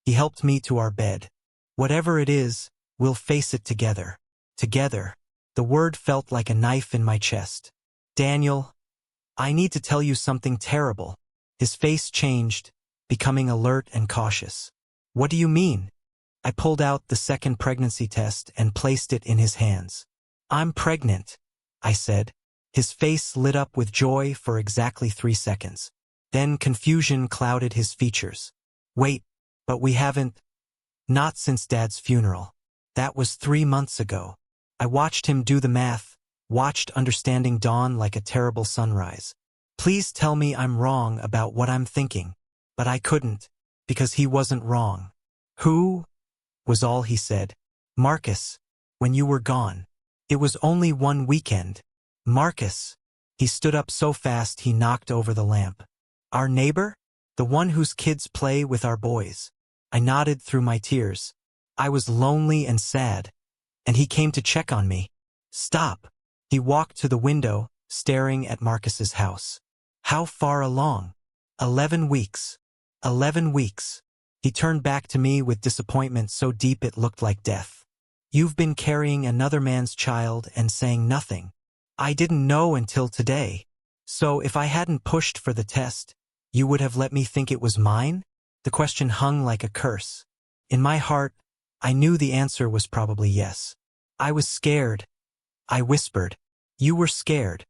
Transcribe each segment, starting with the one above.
He helped me to our bed. Whatever it is, we'll face it together. Together. The word felt like a knife in my chest. Daniel, I need to tell you something terrible. His face changed, becoming alert and cautious. What do you mean? I pulled out the second pregnancy test and placed it in his hands. I'm pregnant, I said. His face lit up with joy for exactly 3 seconds. Then confusion clouded his features. Wait, but we haven't... Not since Dad's funeral. That was 3 months ago. I watched him do the math, watched understanding dawn like a terrible sunrise. Please tell me I'm wrong about what I'm thinking. But I couldn't, because he wasn't wrong. Who? Was all he said. Marcus, when you were gone. It was only 1 weekend. Marcus. He stood up so fast he knocked over the lamp. Our neighbor? The one whose kids play with our boys. I nodded through my tears. I was lonely and sad. And he came to check on me. Stop. He walked to the window, staring at Marcus's house. How far along? 11 weeks. 11 weeks. He turned back to me with disappointment so deep it looked like death. You've been carrying another man's child and saying nothing. I didn't know until today. So if I hadn't pushed for the test, you would have let me think it was mine? The question hung like a curse. In my heart, I knew the answer was probably yes. I was scared. I whispered. You were scared.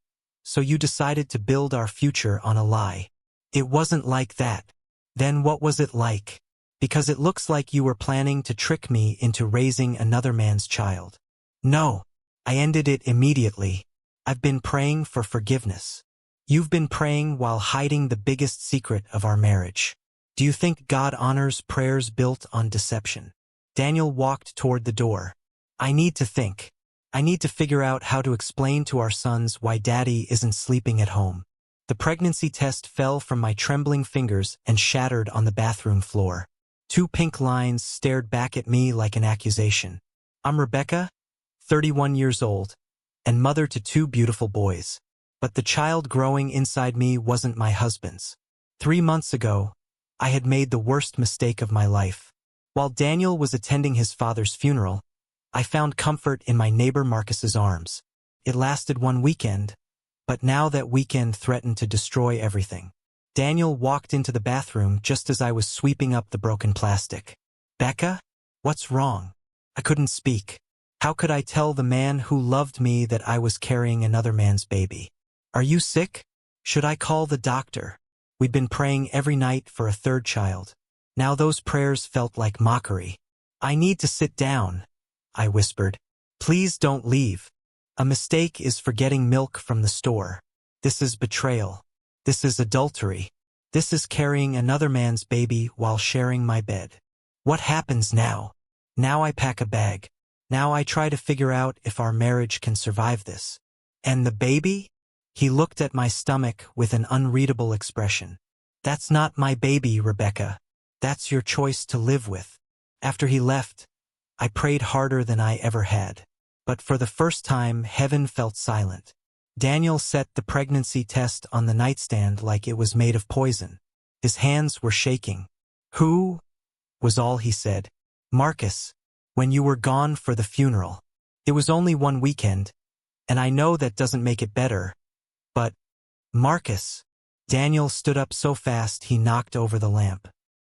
So you decided to build our future on a lie. It wasn't like that. Then what was it like? Because it looks like you were planning to trick me into raising another man's child. No. I ended it immediately. I've been praying for forgiveness. You've been praying while hiding the biggest secret of our marriage. Do you think God honors prayers built on deception? Daniel walked toward the door. I need to think. I need to figure out how to explain to our sons why Daddy isn't sleeping at home. The pregnancy test fell from my trembling fingers and shattered on the bathroom floor. 2 pink lines stared back at me like an accusation. I'm Rebecca, 31 years old, and mother to 2 beautiful boys. But the child growing inside me wasn't my husband's. 3 months ago, I had made the worst mistake of my life. While Daniel was attending his father's funeral, I found comfort in my neighbor Marcus's arms. It lasted 1 weekend, but now that weekend threatened to destroy everything. Daniel walked into the bathroom just as I was sweeping up the broken plastic. Becca? What's wrong? I couldn't speak. How could I tell the man who loved me that I was carrying another man's baby? Are you sick? Should I call the doctor? We'd been praying every night for a 3rd child. Now those prayers felt like mockery. I need to sit down, I whispered. Please don't leave. A mistake is forgetting milk from the store. This is betrayal. This is adultery. This is carrying another man's baby while sharing my bed. What happens now? Now I pack a bag. Now I try to figure out if our marriage can survive this. And the baby? He looked at my stomach with an unreadable expression. That's not my baby, Rebecca. That's your choice to live with. After he left, I prayed harder than I ever had. But for the first time, heaven felt silent. Daniel set the pregnancy test on the nightstand like it was made of poison. His hands were shaking. Who? Was all he said. Marcus, when you were gone for the funeral. It was only 1 weekend, and I know that doesn't make it better. But, Marcus. Daniel stood up so fast he knocked over the lamp.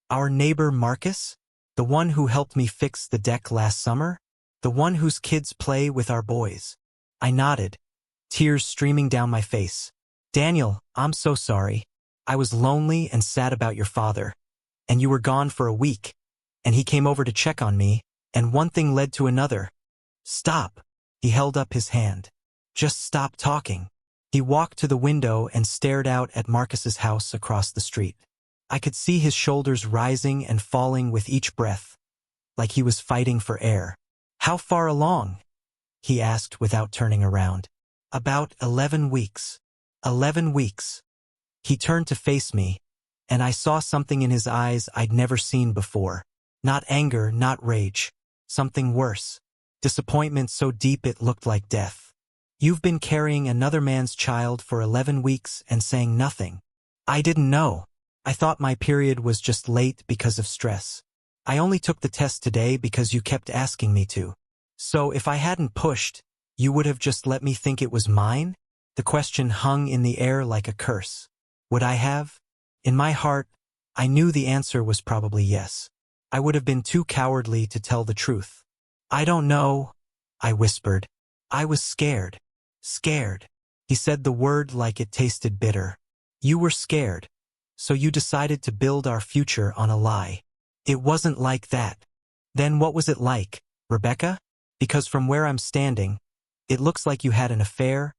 Our neighbor Marcus? The one who helped me fix the deck last summer? The one whose kids play with our boys? I nodded, tears streaming down my face. Daniel, I'm so sorry. I was lonely and sad about your father. And you were gone for a week. And he came over to check on me, and one thing led to another. Stop. He held up his hand. Just stop talking. He walked to the window and stared out at Marcus's house across the street. I could see his shoulders rising and falling with each breath, like he was fighting for air. How far along? He asked without turning around. About 11 weeks. 11 weeks. He turned to face me, and I saw something in his eyes I'd never seen before. Not anger, not rage. Something worse. Disappointment so deep it looked like death. You've been carrying another man's child for 11 weeks and saying nothing. I didn't know. I thought my period was just late because of stress. I only took the test today because you kept asking me to. So if I hadn't pushed, you would have just let me think it was mine? The question hung in the air like a curse. Would I have? In my heart, I knew the answer was probably yes. I would have been too cowardly to tell the truth. I don't know, I whispered. I was scared. Scared. He said the word like it tasted bitter. You were scared. So you decided to build our future on a lie. It wasn't like that. Then what was it like, Rebecca? Because from where I'm standing, it looks like you had an affair,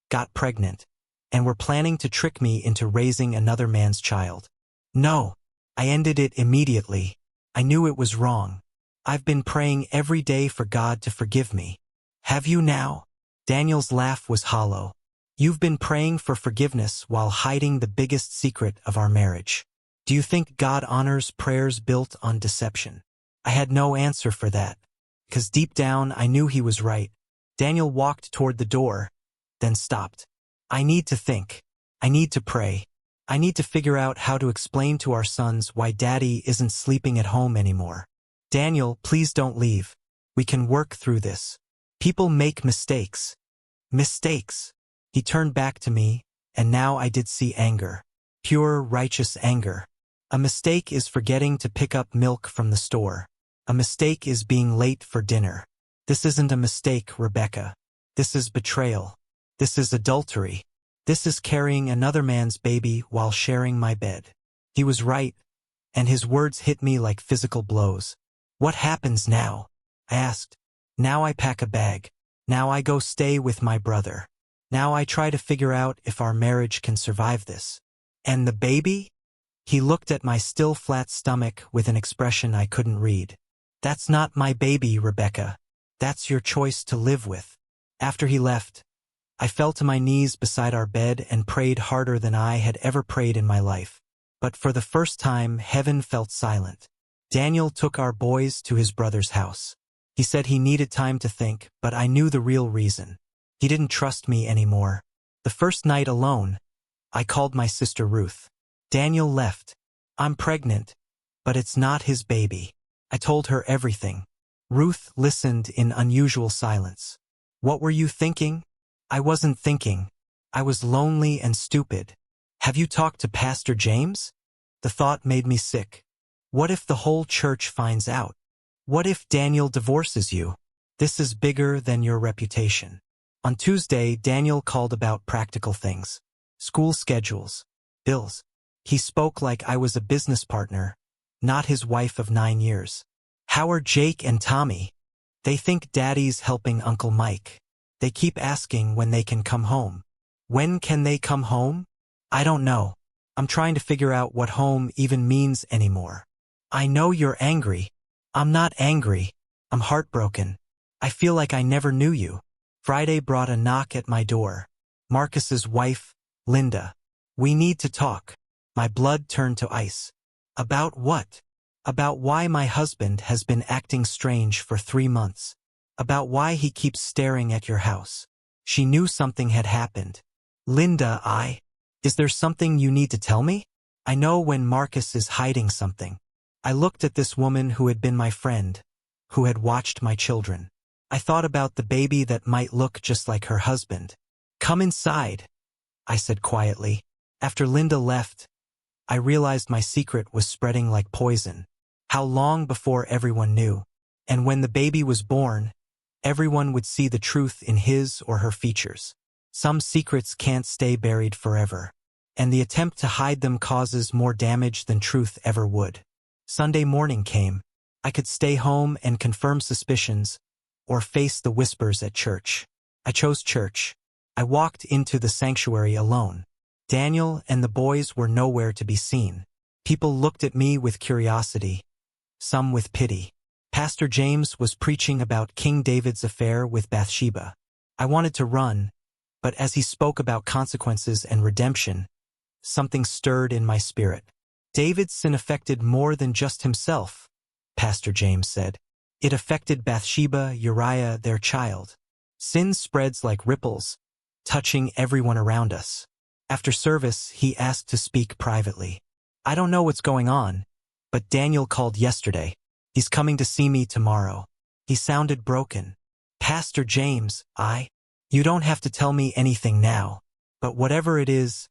got pregnant, and were planning to trick me into raising another man's child. No, I ended it immediately. I knew it was wrong. I've been praying every day for God to forgive me. Have you now? Daniel's laugh was hollow. You've been praying for forgiveness while hiding the biggest secret of our marriage. Do you think God honors prayers built on deception? I had no answer for that, because deep down I knew he was right. Daniel walked toward the door, then stopped. I need to think. I need to pray. I need to figure out how to explain to our sons why Daddy isn't sleeping at home anymore. Daniel, please don't leave. We can work through this. People make mistakes. Mistakes. He turned back to me, and now I did see anger. Pure, righteous anger. A mistake is forgetting to pick up milk from the store. A mistake is being late for dinner. This isn't a mistake, Rebecca. This is betrayal. This is adultery. This is carrying another man's baby while sharing my bed. He was right, and his words hit me like physical blows. What happens now? I asked. Now I pack a bag. Now I go stay with my brother. Now I try to figure out if our marriage can survive this. And the baby? He looked at my still flat stomach with an expression I couldn't read. That's not my baby, Rebecca. That's your choice to live with. After he left, I fell to my knees beside our bed and prayed harder than I had ever prayed in my life. But for the first time, heaven felt silent. Daniel took our boys to his brother's house. He said he needed time to think, but I knew the real reason. He didn't trust me anymore. The first night alone, I called my sister Ruth. Daniel left. I'm pregnant, but it's not his baby. I told her everything. Ruth listened in unusual silence. What were you thinking? I wasn't thinking. I was lonely and stupid. Have you talked to Pastor James? The thought made me sick. What if the whole church finds out? What if Daniel divorces you? This is bigger than your reputation. On Tuesday, Daniel called about practical things. School schedules. Bills. He spoke like I was a business partner, not his wife of 9 years. How are Jake and Tommy? They think Daddy's helping Uncle Mike. They keep asking when they can come home. When can they come home? I don't know. I'm trying to figure out what home even means anymore. I know you're angry. I'm not angry. I'm heartbroken. I feel like I never knew you. Friday brought a knock at my door. Marcus's wife, Linda. We need to talk. My blood turned to ice. About what? About why my husband has been acting strange for 3 months. About why he keeps staring at your house. She knew something had happened. Linda, Is there something you need to tell me? I know when Marcus is hiding something. I looked at this woman who had been my friend, who had watched my children. I thought about the baby that might look just like her husband. Come inside, I said quietly. After Linda left, I realized my secret was spreading like poison. How long before everyone knew? And when the baby was born, everyone would see the truth in his or her features. Some secrets can't stay buried forever, and the attempt to hide them causes more damage than truth ever would. Sunday morning came. I could stay home and confirm suspicions, or face the whispers at church. I chose church. I walked into the sanctuary alone. Daniel and the boys were nowhere to be seen. People looked at me with curiosity, some with pity. Pastor James was preaching about King David's affair with Bathsheba. I wanted to run, but as he spoke about consequences and redemption, something stirred in my spirit. David's sin affected more than just himself, Pastor James said. It affected Bathsheba, Uriah, their child. Sin spreads like ripples, touching everyone around us. After service, he asked to speak privately. I don't know what's going on, but Daniel called yesterday. He's coming to see me tomorrow. He sounded broken. Pastor James, You don't have to tell me anything now. But whatever it is,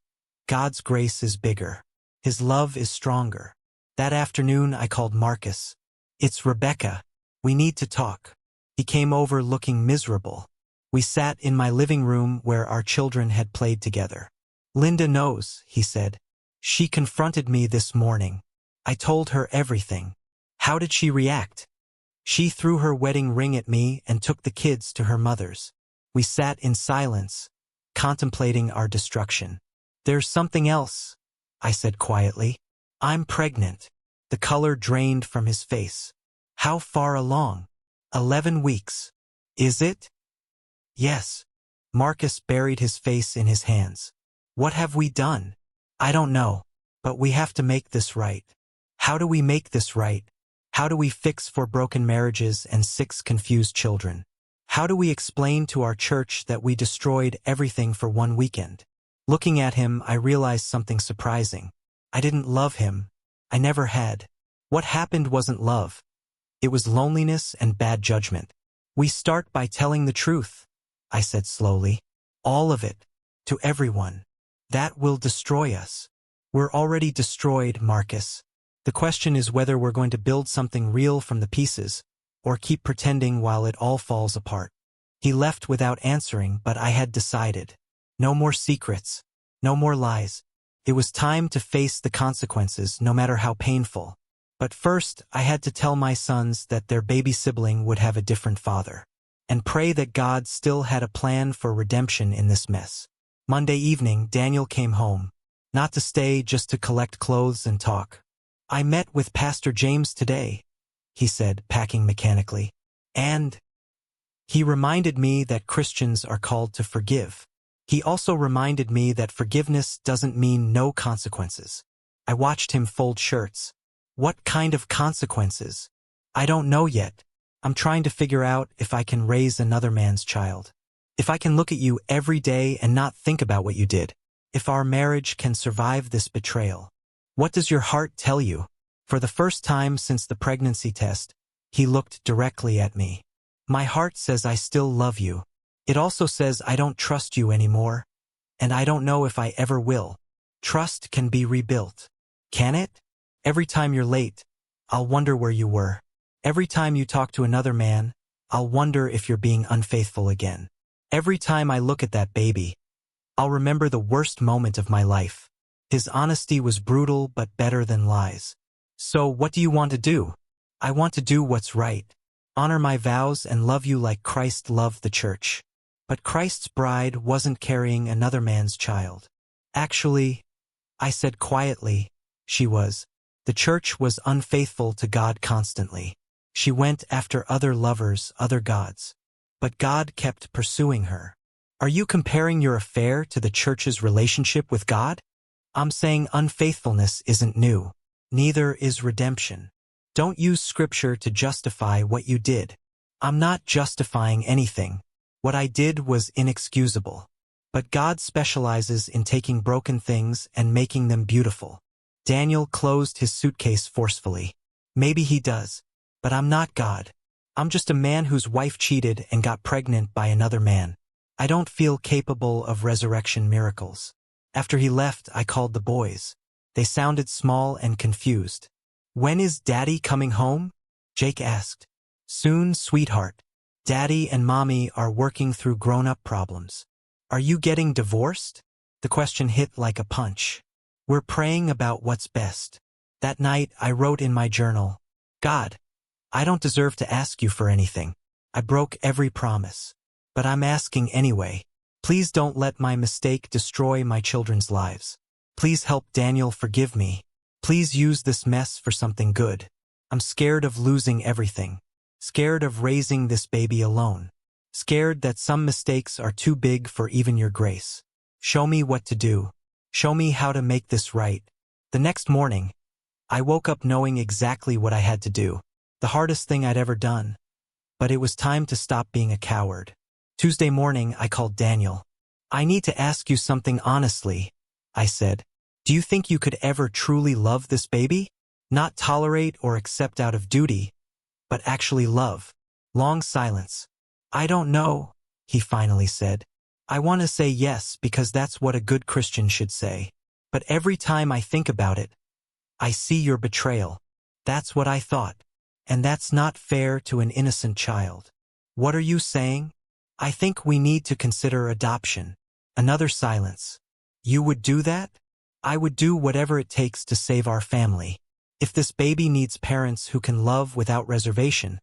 God's grace is bigger. His love is stronger. That afternoon I called Marcus. It's Rebecca. We need to talk. He came over looking miserable. We sat in my living room where our children had played together. Linda knows, he said. She confronted me this morning. I told her everything. How did she react? She threw her wedding ring at me and took the kids to her mother's. We sat in silence, contemplating our destruction. There's something else, I said quietly. I'm pregnant. The color drained from his face. How far along? 11 weeks. Is it? Yes. Marcus buried his face in his hands. What have we done? I don't know, but we have to make this right. How do we make this right? How do we fix 4 broken marriages and 6 confused children? How do we explain to our church that we destroyed everything for one weekend? Looking at him, I realized something surprising. I didn't love him. I never had. What happened wasn't love. It was loneliness and bad judgment. We start by telling the truth, I said slowly. All of it. To everyone. That will destroy us. We're already destroyed, Marcus. The question is whether we're going to build something real from the pieces, or keep pretending while it all falls apart. He left without answering, but I had decided. No more secrets. No more lies. It was time to face the consequences, no matter how painful. But first, I had to tell my sons that their baby sibling would have a different father. And pray that God still had a plan for redemption in this mess. Monday evening, Daniel came home. Not to stay, just to collect clothes and talk. I met with Pastor James today, he said, packing mechanically. And he reminded me that Christians are called to forgive. He also reminded me that forgiveness doesn't mean no consequences. I watched him fold shirts. What kind of consequences? I don't know yet. I'm trying to figure out if I can raise another man's child. If I can look at you every day and not think about what you did. If our marriage can survive this betrayal. What does your heart tell you? For the first time since the pregnancy test, he looked directly at me. My heart says I still love you. It also says I don't trust you anymore, and I don't know if I ever will. Trust can be rebuilt. Can it? Every time you're late, I'll wonder where you were. Every time you talk to another man, I'll wonder if you're being unfaithful again. Every time I look at that baby, I'll remember the worst moment of my life. His honesty was brutal but better than lies. So what do you want to do? I want to do what's right. Honor my vows and love you like Christ loved the church. But Christ's bride wasn't carrying another man's child. Actually, I said quietly, she was. The church was unfaithful to God constantly. She went after other lovers, other gods. But God kept pursuing her. Are you comparing your affair to the church's relationship with God? I'm saying unfaithfulness isn't new. Neither is redemption. Don't use scripture to justify what you did. I'm not justifying anything. What I did was inexcusable. But God specializes in taking broken things and making them beautiful. Daniel closed his suitcase forcefully. Maybe he does. But I'm not God. I'm just a man whose wife cheated and got pregnant by another man. I don't feel capable of resurrection miracles. After he left, I called the boys. They sounded small and confused. When is Daddy coming home? Jake asked. Soon, sweetheart. Daddy and Mommy are working through grown-up problems. Are you getting divorced? The question hit like a punch. We're praying about what's best. That night, I wrote in my journal, God, I don't deserve to ask you for anything. I broke every promise. But I'm asking anyway. Please don't let my mistake destroy my children's lives. Please help Daniel forgive me. Please use this mess for something good. I'm scared of losing everything. Scared of raising this baby alone. Scared that some mistakes are too big for even your grace. Show me what to do. Show me how to make this right. The next morning, I woke up knowing exactly what I had to do. The hardest thing I'd ever done. But it was time to stop being a coward. Tuesday morning, I called Daniel. I need to ask you something honestly, I said. Do you think you could ever truly love this baby? Not tolerate or accept out of duty, but actually love. Long silence. I don't know, he finally said. I want to say yes because that's what a good Christian should say. But every time I think about it, I see your betrayal. That's what I thought. And that's not fair to an innocent child. What are you saying? I think we need to consider adoption. Another silence. You would do that? I would do whatever it takes to save our family. If this baby needs parents who can love without reservation,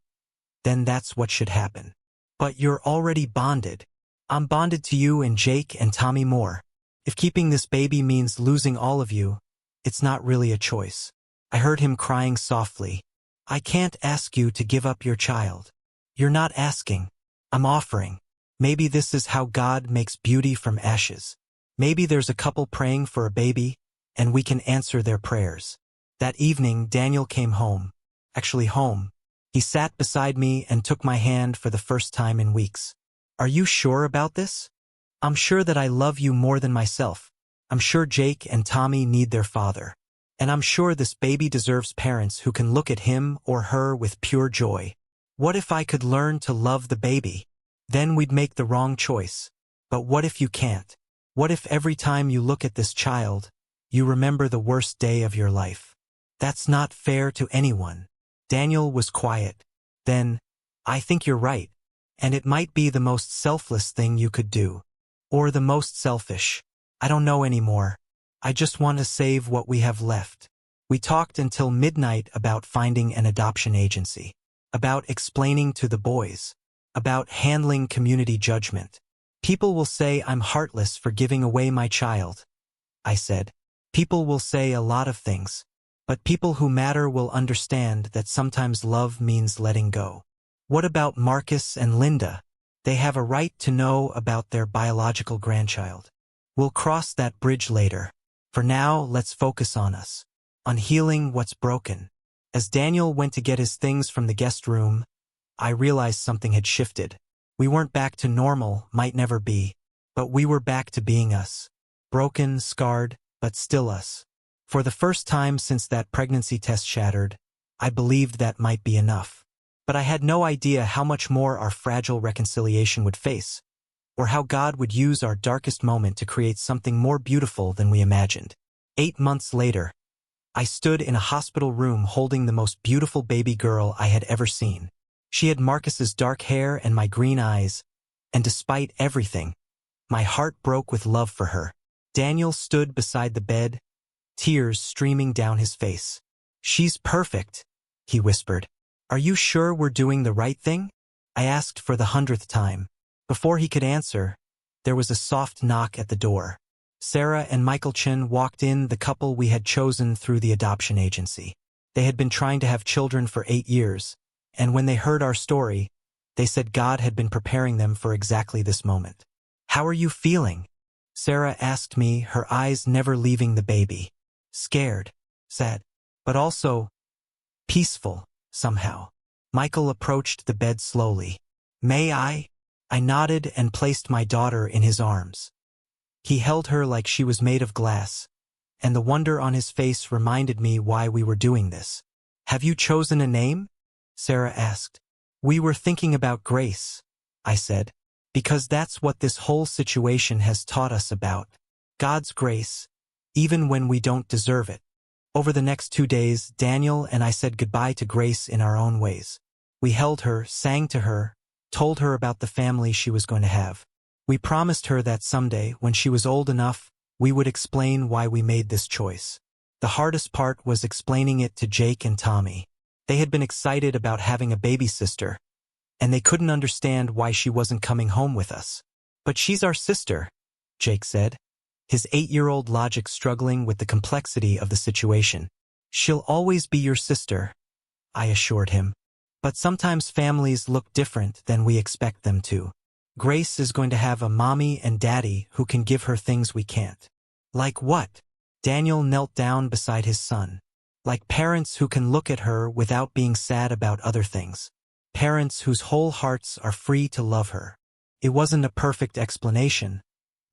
then that's what should happen. But you're already bonded. I'm bonded to you and Jake and Tommy Moore. If keeping this baby means losing all of you, it's not really a choice. I heard him crying softly. I can't ask you to give up your child. You're not asking. I'm offering. Maybe this is how God makes beauty from ashes. Maybe there's a couple praying for a baby, and we can answer their prayers. That evening, Daniel came home. Actually home. He sat beside me and took my hand for the first time in weeks. Are you sure about this? I'm sure that I love you more than myself. I'm sure Jake and Tommy need their father. And I'm sure this baby deserves parents who can look at him or her with pure joy. What if I could learn to love the baby? Then we'd make the wrong choice. But what if you can't? What if every time you look at this child, you remember the worst day of your life? That's not fair to anyone. Daniel was quiet. Then, I think you're right. And it might be the most selfless thing you could do. Or the most selfish. I don't know anymore. I just want to save what we have left. We talked until midnight about finding an adoption agency. About explaining to the boys. About handling community judgment. People will say I'm heartless for giving away my child. I said. People will say a lot of things. But people who matter will understand that sometimes love means letting go. What about Marcus and Linda? They have a right to know about their biological grandchild. We'll cross that bridge later. For now, let's focus on us. On healing what's broken. As Daniel went to get his things from the guest room, I realized something had shifted. We weren't back to normal, might never be. But we were back to being us. Broken, scarred, but still us. For the first time since that pregnancy test shattered, I believed that might be enough. But I had no idea how much more our fragile reconciliation would face, or how God would use our darkest moment to create something more beautiful than we imagined. 8 months later, I stood in a hospital room holding the most beautiful baby girl I had ever seen. She had Marcus's dark hair and my green eyes, and despite everything, my heart broke with love for her. Daniel stood beside the bed, tears streaming down his face. She's perfect, he whispered. Are you sure we're doing the right thing? I asked for the 100th time. Before he could answer, there was a soft knock at the door. Sarah and Michael Chen walked in, the couple we had chosen through the adoption agency. They had been trying to have children for 8 years, and when they heard our story, they said God had been preparing them for exactly this moment. How are you feeling? Sarah asked me, her eyes never leaving the baby. Scared, sad, but also peaceful, somehow. Michael approached the bed slowly. May I? I nodded and placed my daughter in his arms. He held her like she was made of glass, and the wonder on his face reminded me why we were doing this. Have you chosen a name? Sarah asked. We were thinking about Grace, I said, because that's what this whole situation has taught us about. God's grace, even when we don't deserve it. Over the next 2 days, Daniel and I said goodbye to Grace in our own ways. We held her, sang to her, told her about the family she was going to have. We promised her that someday, when she was old enough, we would explain why we made this choice. The hardest part was explaining it to Jake and Tommy. They had been excited about having a baby sister, and they couldn't understand why she wasn't coming home with us. But she's our sister, Jake said, his 8-year-old logic struggling with the complexity of the situation. She'll always be your sister, I assured him. But sometimes families look different than we expect them to. Grace is going to have a mommy and daddy who can give her things we can't. Like what? Daniel knelt down beside his son. Like parents who can look at her without being sad about other things. Parents whose whole hearts are free to love her. It wasn't a perfect explanation,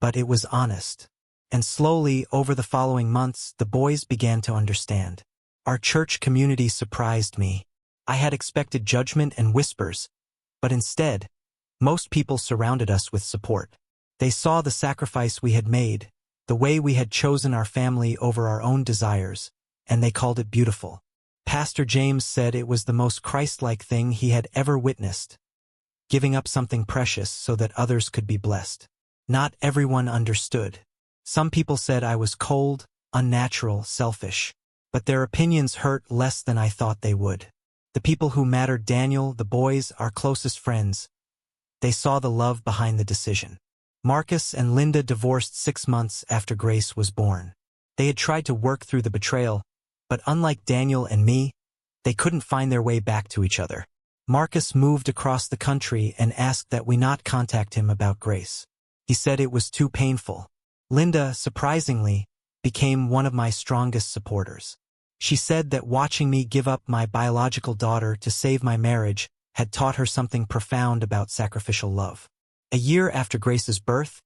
but it was honest. And slowly, over the following months, the boys began to understand. Our church community surprised me. I had expected judgment and whispers, but instead, most people surrounded us with support. They saw the sacrifice we had made, the way we had chosen our family over our own desires, and they called it beautiful. Pastor James said it was the most Christ-like thing he had ever witnessed, giving up something precious so that others could be blessed. Not everyone understood. Some people said I was cold, unnatural, selfish, but their opinions hurt less than I thought they would. The people who mattered, Daniel, the boys, our closest friends, they saw the love behind the decision. Marcus and Linda divorced 6 months after Grace was born. They had tried to work through the betrayal, but unlike Daniel and me, they couldn't find their way back to each other. Marcus moved across the country and asked that we not contact him about Grace. He said it was too painful. Linda, surprisingly, became one of my strongest supporters. She said that watching me give up my biological daughter to save my marriage had taught her something profound about sacrificial love. A year after Grace's birth,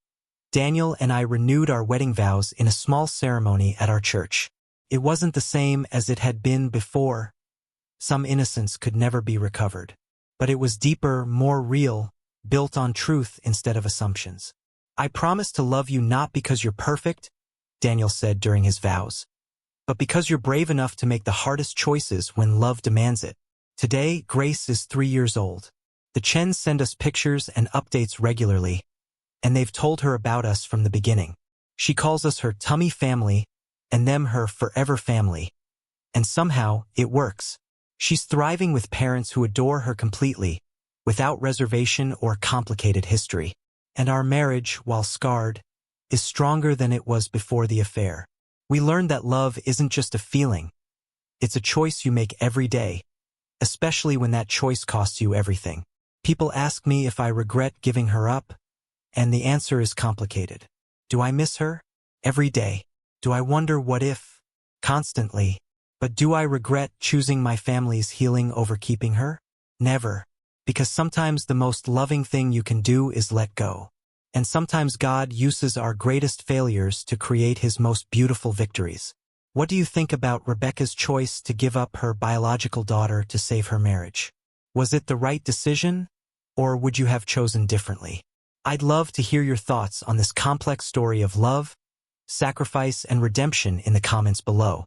Daniel and I renewed our wedding vows in a small ceremony at our church. It wasn't the same as it had been before. Some innocence could never be recovered. But it was deeper, more real, built on truth instead of assumptions. I promise to love you not because you're perfect, Daniel said during his vows, but because you're brave enough to make the hardest choices when love demands it. Today, Grace is 3 years old. The Chens send us pictures and updates regularly, and they've told her about us from the beginning. She calls us her tummy family, and them her forever family. And somehow, it works. She's thriving with parents who adore her completely, without reservation or complicated history. And our marriage, while scarred, is stronger than it was before the affair. We learned that love isn't just a feeling. It's a choice you make every day, especially when that choice costs you everything. People ask me if I regret giving her up, and the answer is complicated. Do I miss her? Every day. Do I wonder what if? Constantly. But do I regret choosing my family's healing over keeping her? Never. Because sometimes the most loving thing you can do is let go. And sometimes God uses our greatest failures to create his most beautiful victories. What do you think about Rebecca's choice to give up her biological daughter to save her marriage? Was it the right decision, or would you have chosen differently? I'd love to hear your thoughts on this complex story of love, sacrifice, and redemption in the comments below.